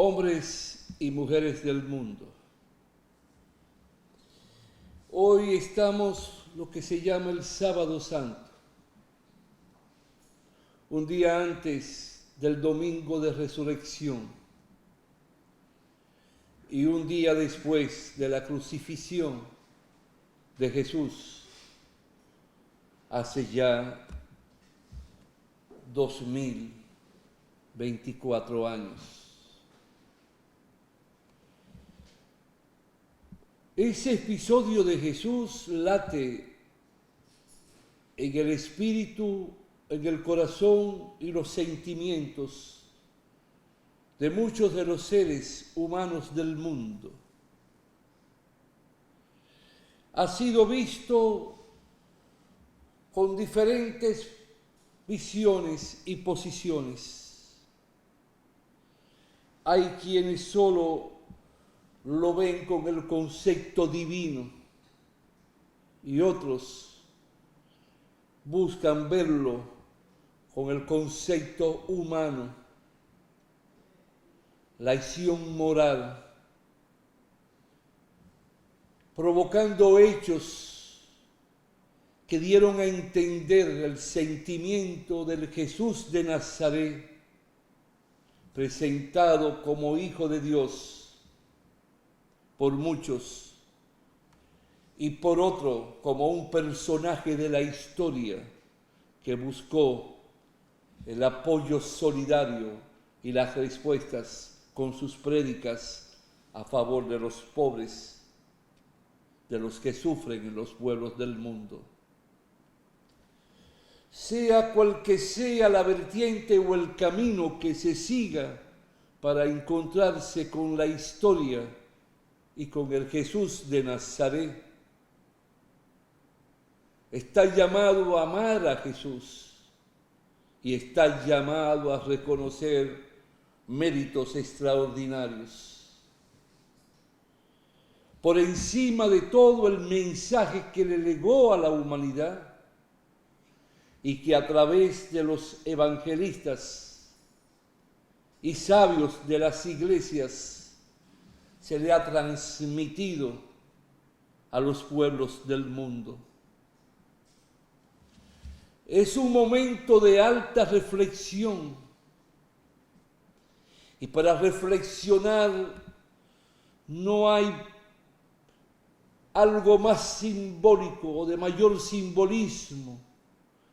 hombres y mujeres del mundo. Hoy estamos lo que se llama el Sábado Santo, un día antes del Domingo de Resurrección y un día después de la crucifixión de Jesús hace ya 2024 años. Ese episodio de Jesús late en el espíritu, en el corazón y los sentimientos de muchos de los seres humanos del mundo. Ha sido visto con diferentes visiones y posiciones. Hay quienes solo lo ven con el concepto divino y otros buscan verlo con el concepto humano, la acción moral, provocando hechos que dieron a entender el sentimiento del Jesús de Nazaret, presentado como Hijo de Dios por muchos y por otro como un personaje de la historia que buscó el apoyo solidario y las respuestas con sus prédicas a favor de los pobres, de los que sufren en los pueblos del mundo. Sea cual que sea la vertiente o el camino que se siga para encontrarse con la historia y con el Jesús de Nazaret, está llamado a amar a Jesús y está llamado a reconocer méritos extraordinarios. Por encima de todo el mensaje que le legó a la humanidad y que a través de los evangelistas y sabios de las iglesias se le ha transmitido a los pueblos del mundo. Es un momento de alta reflexión y para reflexionar no hay algo más simbólico o de mayor simbolismo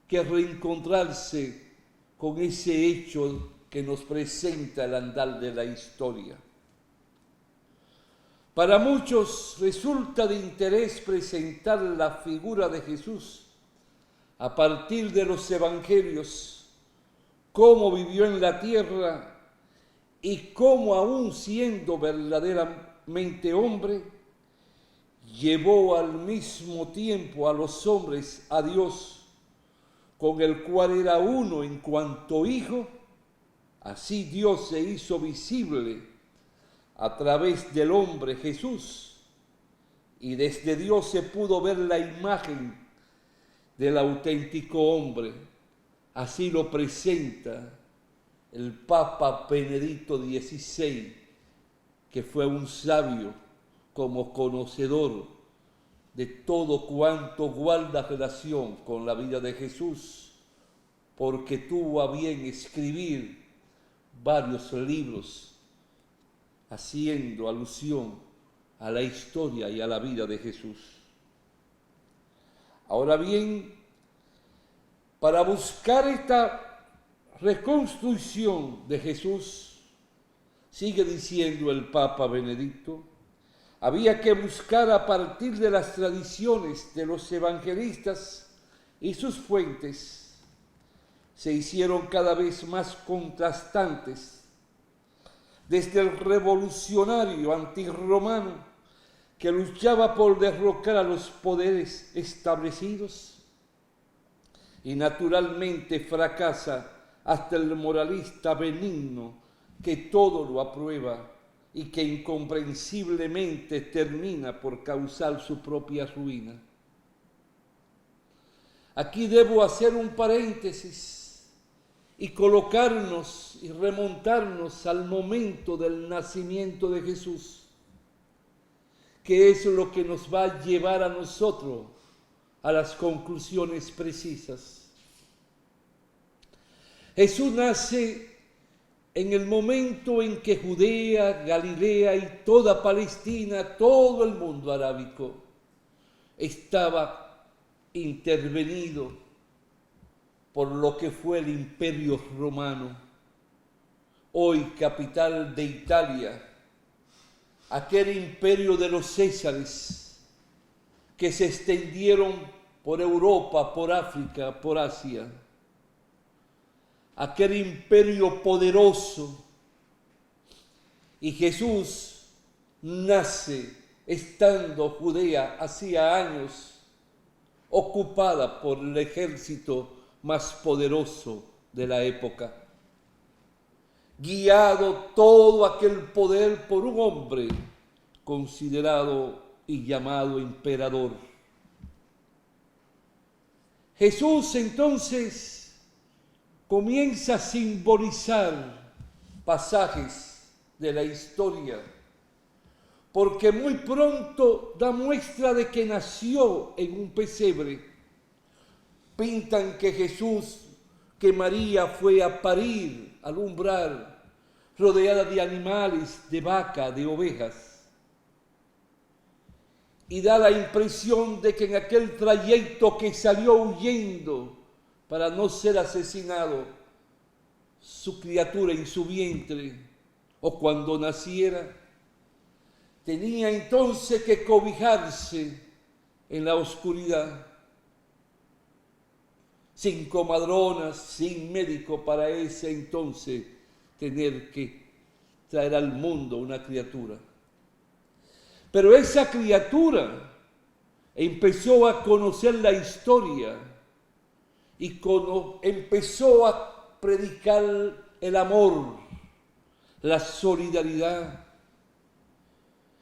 que reencontrarse con ese hecho que nos presenta el andar de la historia. Para muchos resulta de interés presentar la figura de Jesús a partir de los evangelios, cómo vivió en la tierra y cómo aún siendo verdaderamente hombre, llevó al mismo tiempo a los hombres a Dios, con el cual era uno en cuanto hijo. Así Dios se hizo visible a través del hombre Jesús, y desde Dios se pudo ver la imagen del auténtico hombre. Así lo presenta el Papa Benedicto XVI, que fue un sabio como conocedor de todo cuanto guarda relación con la vida de Jesús, porque tuvo a bien escribir varios libros haciendo alusión a la historia y a la vida de Jesús. Ahora bien, para buscar esta reconstrucción de Jesús, sigue diciendo el Papa Benedicto, había que buscar a partir de las tradiciones de los evangelistas y sus fuentes. Se hicieron cada vez más contrastantes, desde el revolucionario antirromano que luchaba por derrocar a los poderes establecidos y naturalmente fracasa hasta el moralista benigno que todo lo aprueba y que incomprensiblemente termina por causar su propia ruina. Aquí debo hacer un paréntesis y colocarnos y remontarnos al momento del nacimiento de Jesús, que es lo que nos va a llevar a nosotros a las conclusiones precisas. Jesús nace en el momento en que Judea, Galilea y toda Palestina, todo el mundo arábico, estaba intervenido por lo que fue el Imperio Romano, hoy capital de Italia, aquel imperio de los Césares que se extendieron por Europa, por África, por Asia. Aquel imperio poderoso, y Jesús nace estando Judea hacía años ocupada por el ejército más poderoso de la época, guiado todo aquel poder por un hombre considerado y llamado emperador. Jesús entonces comienza a simbolizar pasajes de la historia, porque muy pronto da muestra de que nació en un pesebre. Pintan que María fue a parir, a alumbrar, rodeada de animales, de vaca, de ovejas. Y da la impresión de que en aquel trayecto que salió huyendo para no ser asesinado, su criatura en su vientre, o cuando naciera, tenía entonces que cobijarse en la oscuridad, sin comadronas, sin médico para ese entonces tener que traer al mundo una criatura. Pero esa criatura empezó a conocer la historia y empezó a predicar el amor, la solidaridad.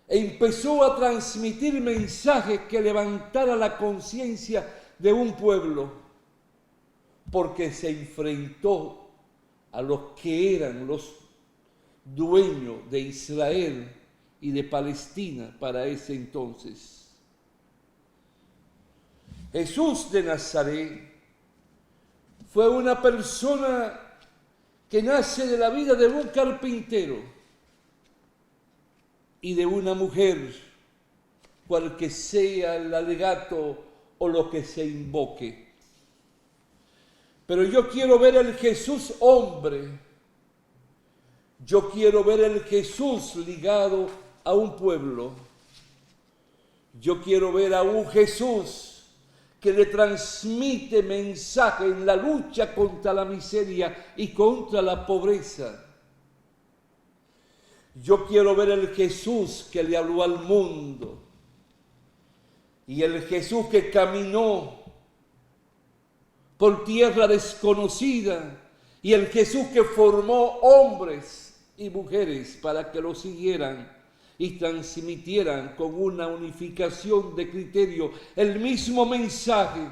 Empezó a transmitir mensajes que levantaran la conciencia de un pueblo, porque se enfrentó a los que eran los dueños de Israel y de Palestina para ese entonces. Jesús de Nazaret fue una persona que nace de la vida de un carpintero y de una mujer, cual que sea el alegato o lo que se invoque. Pero yo quiero ver el Jesús hombre, yo quiero ver el Jesús ligado a un pueblo, yo quiero ver a un Jesús que le transmite mensaje en la lucha contra la miseria y contra la pobreza. Yo quiero ver el Jesús que le habló al mundo y el Jesús que caminó por tierra desconocida y el Jesús que formó hombres y mujeres para que lo siguieran y transmitieran con una unificación de criterio el mismo mensaje,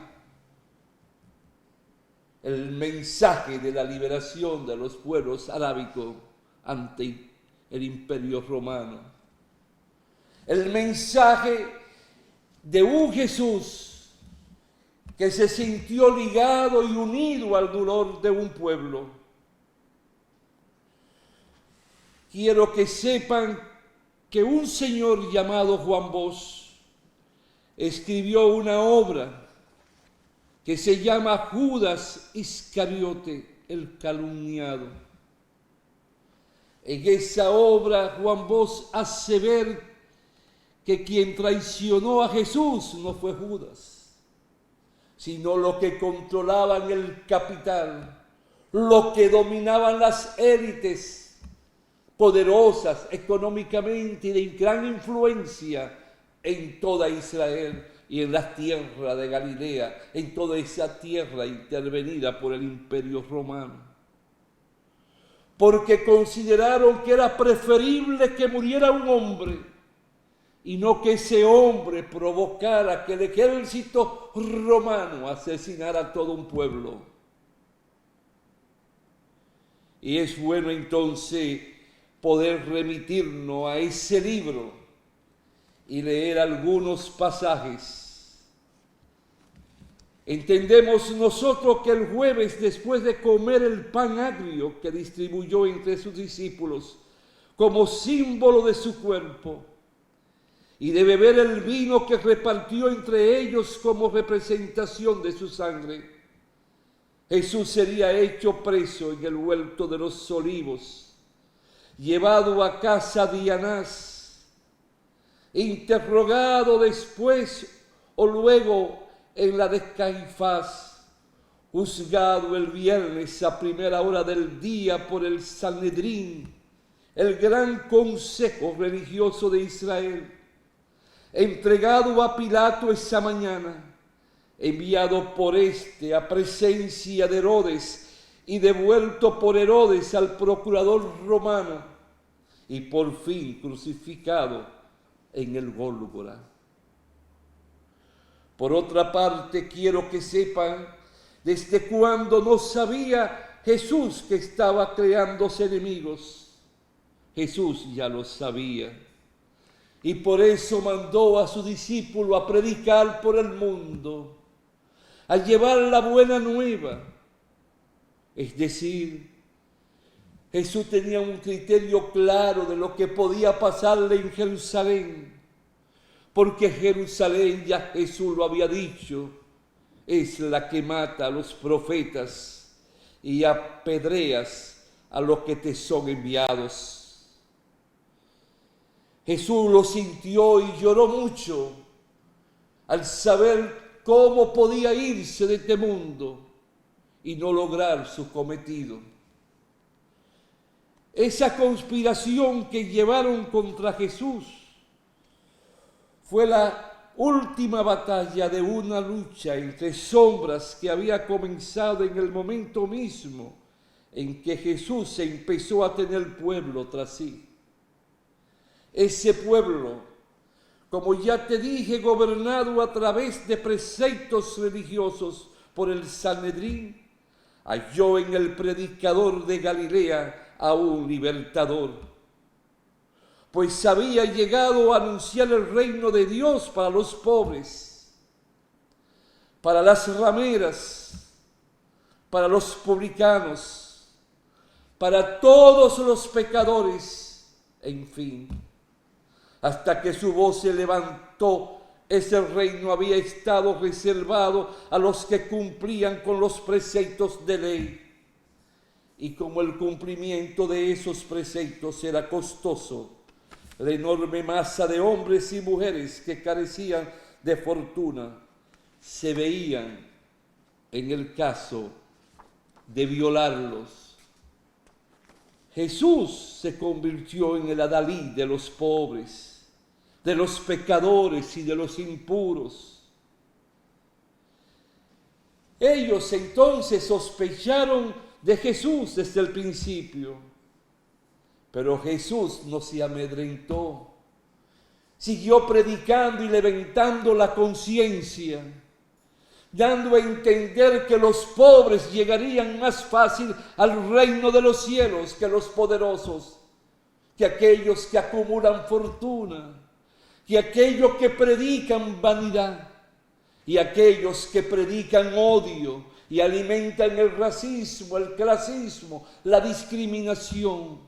el mensaje de la liberación de los pueblos arábicos ante el Imperio Romano, el mensaje de un Jesús que se sintió ligado y unido al dolor de un pueblo. Quiero que sepan que un señor llamado Juan Bosch escribió una obra que se llama Judas Iscariote, el calumniado. En esa obra Juan Bosch hace ver que quien traicionó a Jesús no fue Judas, sino lo que controlaban el capital, lo que dominaban las élites poderosas económicamente y de gran influencia en toda Israel y en las tierras de Galilea, en toda esa tierra intervenida por el Imperio Romano. Porque consideraron que era preferible que muriera un hombre y no que ese hombre provocara que el ejército romano asesinara a todo un pueblo. Y es bueno entonces poder remitirnos a ese libro y leer algunos pasajes. Entendemos nosotros que el jueves, después de comer el pan agrio que distribuyó entre sus discípulos como símbolo de su cuerpo, y de beber el vino que repartió entre ellos como representación de su sangre, Jesús sería hecho preso en el huerto de los Olivos, llevado a casa de Anás, interrogado después o luego en la de Caifás, juzgado el viernes a primera hora del día por el Sanedrín, el gran consejo religioso de Israel, entregado a Pilato esa mañana, enviado por éste a presencia de Herodes y devuelto por Herodes al procurador romano, y por fin crucificado en el Gólgota. Por otra parte, quiero que sepan desde cuándo no sabía Jesús que estaba creándose enemigos. Jesús ya lo sabía, y por eso mandó a su discípulo a predicar por el mundo, a llevar la buena nueva. Es decir, Jesús tenía un criterio claro de lo que podía pasarle en Jerusalén, porque Jerusalén, ya Jesús lo había dicho, es la que mata a los profetas y apedreas a los que te son enviados. Jesús lo sintió y lloró mucho al saber cómo podía irse de este mundo y no lograr su cometido. Esa conspiración que llevaron contra Jesús fue la última batalla de una lucha entre sombras que había comenzado en el momento mismo en que Jesús se empezó a tener pueblo tras sí. Ese pueblo, como ya te dije, gobernado a través de preceptos religiosos por el Sanedrín, halló en el predicador de Galilea a un libertador, pues había llegado a anunciar el reino de Dios para los pobres, para las rameras, para los publicanos, para todos los pecadores, en fin. Hasta que su voz se levantó, ese reino había estado reservado a los que cumplían con los preceptos de ley. Y como el cumplimiento de esos preceptos era costoso, la enorme masa de hombres y mujeres que carecían de fortuna se veían en el caso de violarlos. Jesús se convirtió en el adalid de los pobres, de los pecadores y de los impuros. Ellos entonces sospecharon de Jesús desde el principio, pero Jesús no se amedrentó. Siguió predicando y levantando la conciencia, dando a entender que los pobres llegarían más fácil al reino de los cielos que los poderosos, que aquellos que acumulan fortuna, que aquellos que predican vanidad y aquellos que predican odio y alimentan el racismo, el clasismo, la discriminación.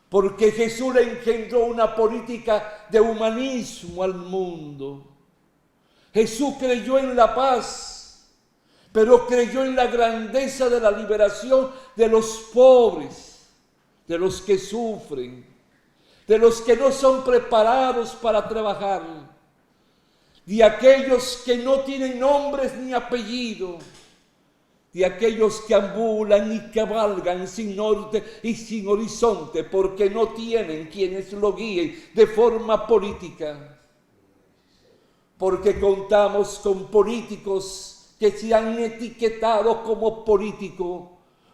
Porque Jesús le engendró una política de humanismo al mundo. Jesús creyó en la paz, pero creyó en la grandeza de la liberación de los pobres, de los que sufren, de los que no son preparados para trabajar, de aquellos que no tienen nombres ni apellido, de aquellos que ambulan y cabalgan sin norte y sin horizonte porque no tienen quienes lo guíen de forma política. Porque contamos con políticos que se han etiquetado como políticos,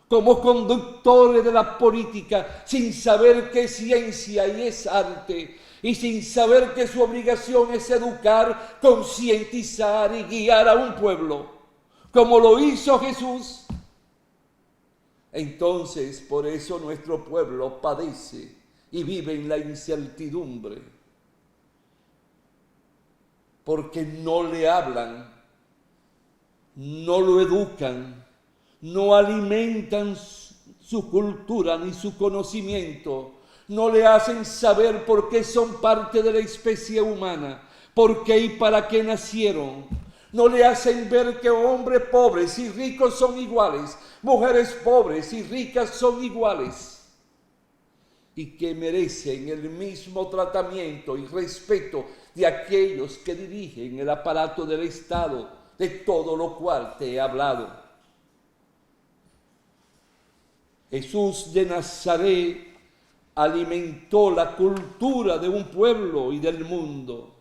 como conductores de la política, sin saber qué es ciencia y es arte, y sin saber que su obligación es educar, concientizar y guiar a un pueblo, como lo hizo Jesús. Entonces, por eso nuestro pueblo padece y vive en la incertidumbre, porque no le hablan, no lo educan, no alimentan su cultura ni su conocimiento, no le hacen saber por qué son parte de la especie humana, por qué y para qué nacieron. No le hacen ver que hombres pobres y ricos son iguales, mujeres pobres y ricas son iguales, y que merecen el mismo tratamiento y respeto de aquellos que dirigen el aparato del Estado, de todo lo cual te he hablado. Jesús de Nazaret alimentó la cultura de un pueblo y del mundo.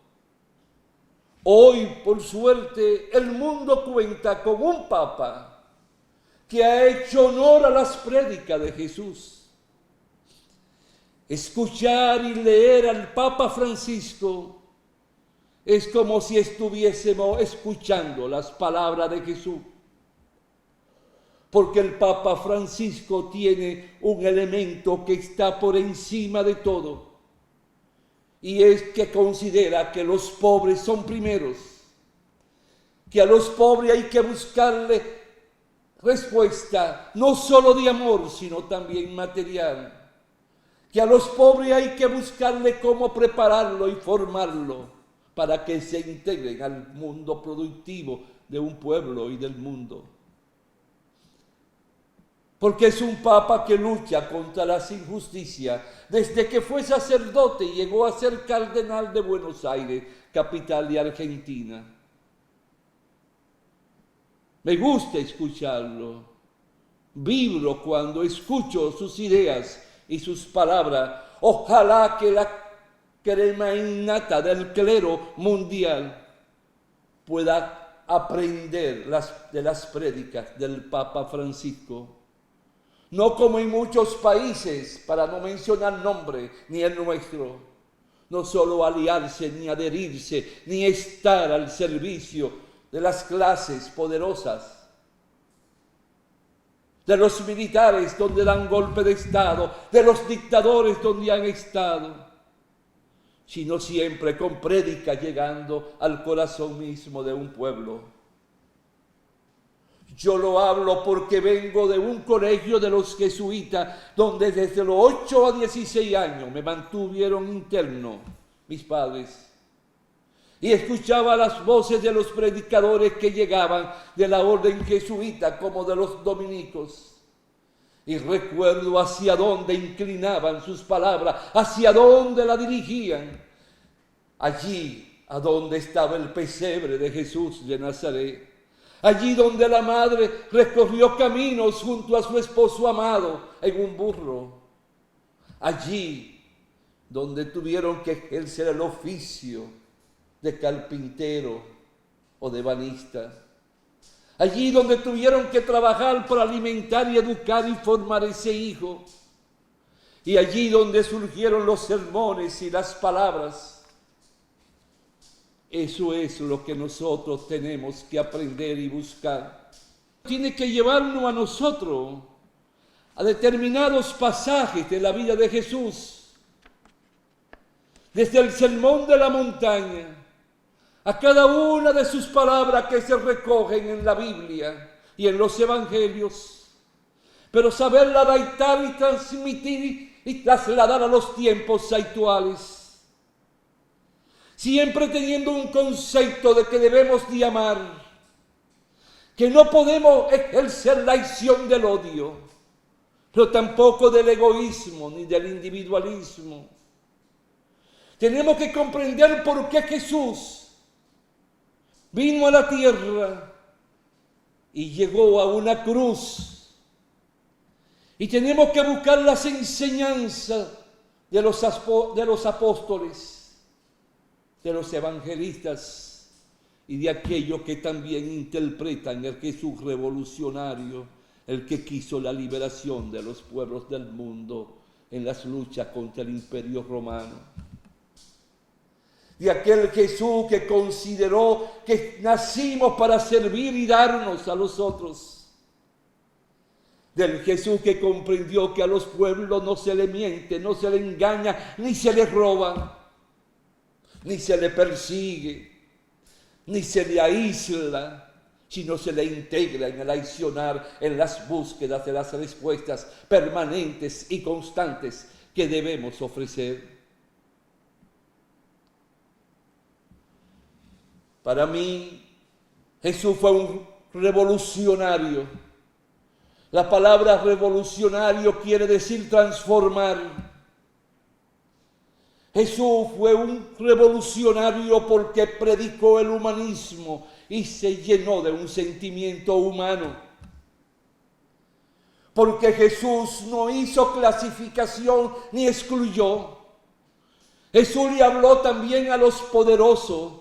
Hoy, por suerte, el mundo cuenta con un papa que ha hecho honor a las prédicas de Jesús. Escuchar y leer al Papa Francisco es como si estuviésemos escuchando las palabras de Jesús. Porque el Papa Francisco tiene un elemento que está por encima de todo, y es que considera que los pobres son primeros, que a los pobres hay que buscarle respuesta, no solo de amor, sino también material, que a los pobres hay que buscarle cómo prepararlo y formarlo para que se integren al mundo productivo de un pueblo y del mundo. Porque es un papa que lucha contra las injusticias. Desde que fue sacerdote llegó a ser cardenal de Buenos Aires, capital de Argentina. Me gusta escucharlo. Vibro cuando escucho sus ideas y sus palabras. Ojalá que la crema innata del clero mundial pueda aprender de las prédicas del Papa Francisco. No como en muchos países, para no mencionar nombre, ni el nuestro, no solo aliarse, ni adherirse, ni estar al servicio de las clases poderosas, de los militares donde dan golpe de Estado, de los dictadores donde han estado, sino siempre con prédica llegando al corazón mismo de un pueblo. Yo lo hablo porque vengo de un colegio de los jesuitas, donde desde los 8 a 16 años me mantuvieron interno mis padres. Y escuchaba las voces de los predicadores que llegaban de la orden jesuita como de los dominicos. Y recuerdo hacia dónde inclinaban sus palabras, hacia dónde la dirigían. Allí, a donde estaba el pesebre de Jesús de Nazaret. Allí donde la madre recorrió caminos junto a su esposo amado en un burro. Allí donde tuvieron que ejercer el oficio de carpintero o de banista. Allí donde tuvieron que trabajar para alimentar y educar y formar ese hijo. Y allí donde surgieron los sermones y las palabras. Eso es lo que nosotros tenemos que aprender y buscar. Tiene que llevarnos a nosotros a determinados pasajes de la vida de Jesús. Desde el sermón de la montaña, a cada una de sus palabras que se recogen en la Biblia y en los evangelios. Pero saberla dictar y transmitir y trasladar a los tiempos actuales. Siempre teniendo un concepto de que debemos de amar, que no podemos ejercer la acción del odio, pero tampoco del egoísmo ni del individualismo. Tenemos que comprender por qué Jesús vino a la tierra y llegó a una cruz. Y tenemos que buscar las enseñanzas de los apóstoles, de los evangelistas y de aquellos que también interpretan el Jesús revolucionario, el que quiso la liberación de los pueblos del mundo en las luchas contra el Imperio Romano. De aquel Jesús que consideró que nacimos para servir y darnos a los otros. del Jesús que comprendió que a los pueblos no se le miente, no se le engaña, ni se le roba, ni se le persigue, ni se le aísla, sino se le integra en el accionar, en las búsquedas de las respuestas permanentes y constantes que debemos ofrecer. Para mí, Jesús fue un revolucionario. La palabra revolucionario quiere decir transformar. Jesús fue un revolucionario porque predicó el humanismo y se llenó de un sentimiento humano. Porque Jesús no hizo clasificación ni excluyó. Jesús le habló también a los poderosos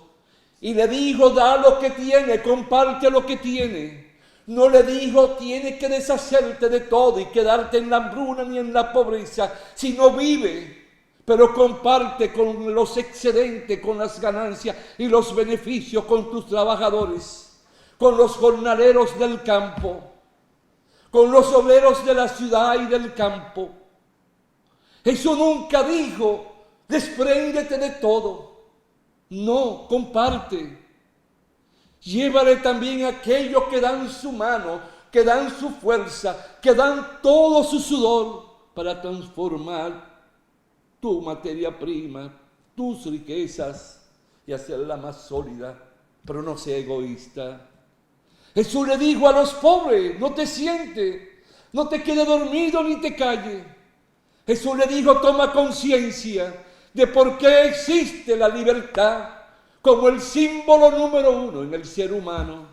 y le dijo: da lo que tiene, comparte lo que tiene. No le dijo: tiene que deshacerte de todo y quedarte en la hambruna ni en la pobreza, sino vive, pero comparte con los excedentes, con las ganancias y los beneficios con tus trabajadores, con los jornaleros del campo, con los obreros de la ciudad y del campo. Jesús nunca dijo: despréndete de todo. No, comparte. Llévale también a aquellos que dan su mano, que dan su fuerza, que dan todo su sudor para transformar tu materia prima, tus riquezas y hacerla más sólida, pero no sea egoísta. Jesús le dijo a los pobres: no te sientes, no te quedes dormido ni te calles. Jesús le dijo: toma conciencia de por qué existe la libertad como el símbolo número uno en el ser humano.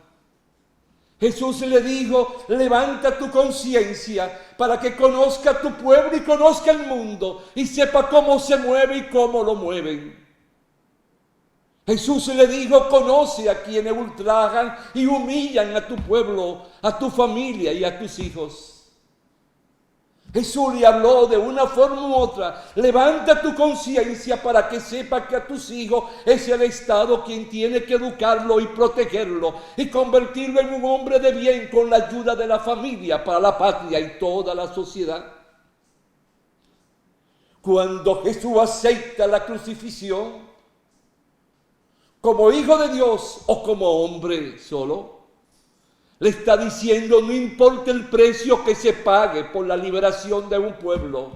Jesús le dijo: levanta tu conciencia para que conozca tu pueblo y conozca el mundo y sepa cómo se mueve y cómo lo mueven. Jesús le dijo: conoce a quienes ultrajan y humillan a tu pueblo, a tu familia y a tus hijos. Jesús le habló de una forma u otra: levanta tu conciencia para que sepa que a tus hijos es el Estado quien tiene que educarlo y protegerlo y convertirlo en un hombre de bien con la ayuda de la familia para la patria y toda la sociedad. Cuando Jesús acepta la crucifixión como hijo de Dios o como hombre solo, le está diciendo: no importa el precio que se pague por la liberación de un pueblo,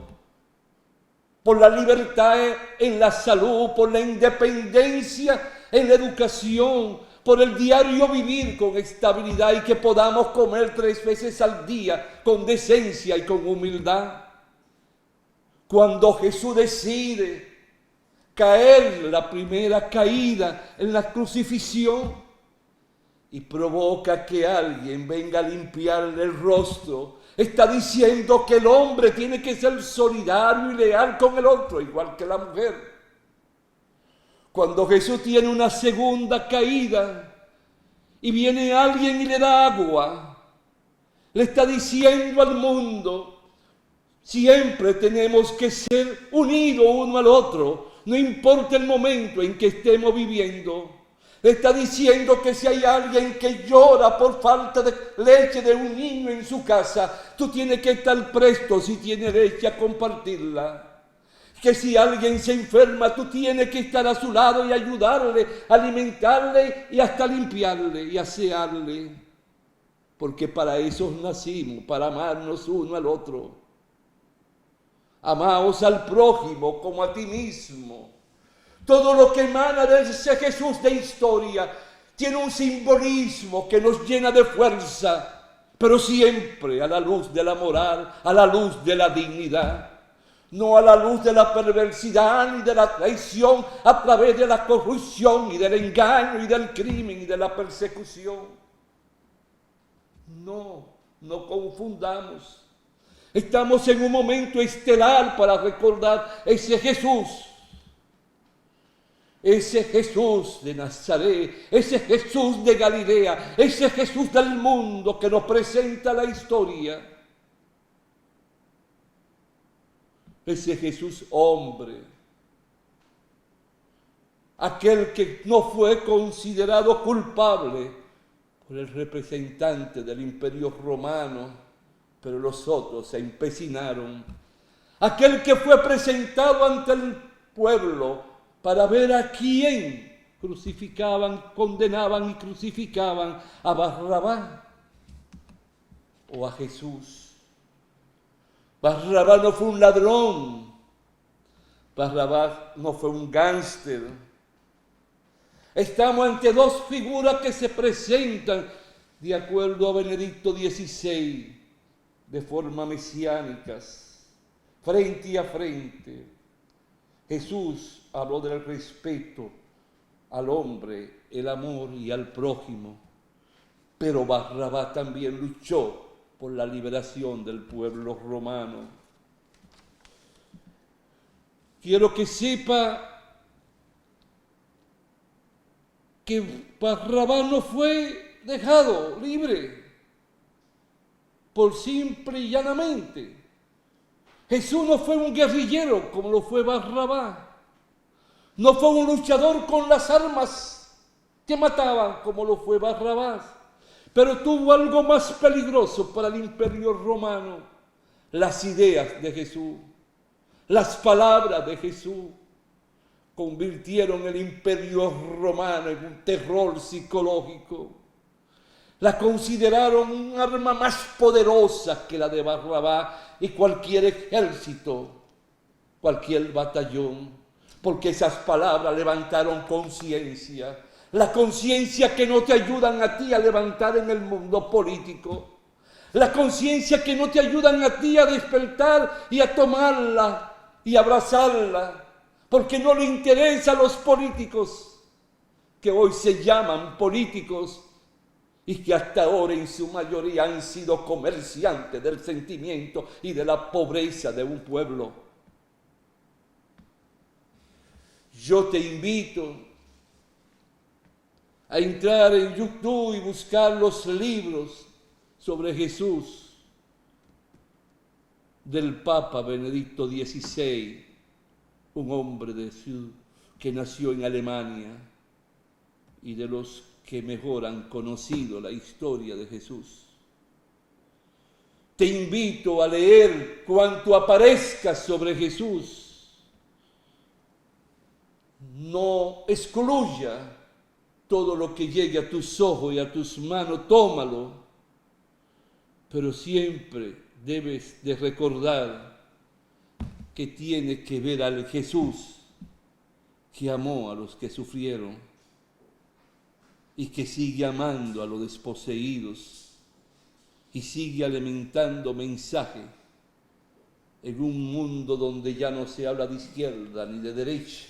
por la libertad en la salud, por la independencia en la educación, por el diario vivir con estabilidad y que podamos comer 3 veces al día con decencia y con humildad. Cuando Jesús decide caer la primera caída en la crucifixión, y provoca que alguien venga a limpiarle el rostro, está diciendo que el hombre tiene que ser solidario y leal con el otro, igual que la mujer. Cuando Jesús tiene una segunda caída y viene alguien y le da agua, le está diciendo al mundo: siempre tenemos que ser unidos uno al otro, no importa el momento en que estemos viviendo. Está diciendo que si hay alguien que llora por falta de leche de un niño en su casa, tú tienes que estar presto, si tiene leche, a compartirla. Que si alguien se enferma, tú tienes que estar a su lado y ayudarle, alimentarle y hasta limpiarle y asearle. Porque para eso nacimos, para amarnos uno al otro. Amaos al prójimo como a ti mismo. Todo lo que emana de ese Jesús de historia tiene un simbolismo que nos llena de fuerza, pero siempre a la luz de la moral, a la luz de la dignidad, no a la luz de la perversidad ni de la traición a través de la corrupción y del engaño y del crimen y de la persecución. No confundamos. Estamos en un momento estelar para recordar ese Jesús de Nazaret, ese Jesús de Galilea, ese Jesús del mundo que nos presenta la historia. Ese Jesús hombre, aquel que no fue considerado culpable por el representante del Imperio Romano pero los otros se empecinaron. Aquel que fue presentado ante el pueblo para ver a quién crucificaban, condenaban y crucificaban, a Barrabás o a Jesús. Barrabás no fue un ladrón, Barrabás no fue un gángster. Estamos ante dos figuras que se presentan de acuerdo a Benedicto XVI, de forma mesiánicas, frente a frente. Jesús habló del respeto al hombre, el amor y al prójimo, pero Barrabás también luchó por la liberación del pueblo romano. Quiero que sepa que Barrabás no fue dejado libre por simple y llanamente. Jesús no fue un guerrillero como lo fue Barrabás. No fue un luchador con las armas que mataban como lo fue Barrabás. Pero tuvo algo más peligroso para el imperio romano: las ideas de Jesús, las palabras de Jesús. Convirtieron el imperio romano en un terror psicológico. La consideraron un arma más poderosa que la de Barrabás y cualquier ejército, cualquier batallón, porque esas palabras levantaron conciencia. La conciencia que no te ayudan a ti a levantar en el mundo político. La conciencia que no te ayudan a ti a despertar y a tomarla y abrazarla. Porque no le interesa a los políticos, que hoy se llaman políticos y que hasta ahora en su mayoría han sido comerciantes del sentimiento y de la pobreza de un pueblo. Yo te invito a entrar en YouTube y buscar los libros sobre Jesús del Papa Benedicto XVI, un hombre que nació en Alemania y de los que mejor han conocido la historia de Jesús. Te invito a leer cuanto aparezca sobre Jesús. No excluya todo lo que llegue a tus ojos y a tus manos, tómalo, pero siempre debes de recordar que tiene que ver al Jesús que amó a los que sufrieron y que sigue amando a los desposeídos y sigue alimentando mensaje en un mundo donde ya no se habla de izquierda ni de derecha,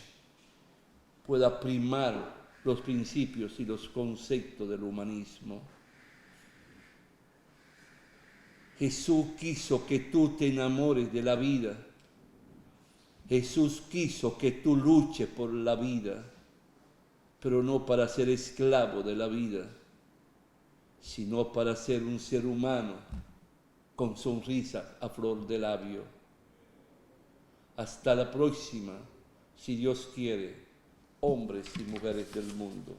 pueda primar los principios y los conceptos del humanismo. Jesús quiso que tú te enamores de la vida. Jesús quiso que tú luches por la vida, pero no para ser esclavo de la vida, sino para ser un ser humano con sonrisa a flor de labio. Hasta la próxima, si Dios quiere, hombres y mujeres del mundo.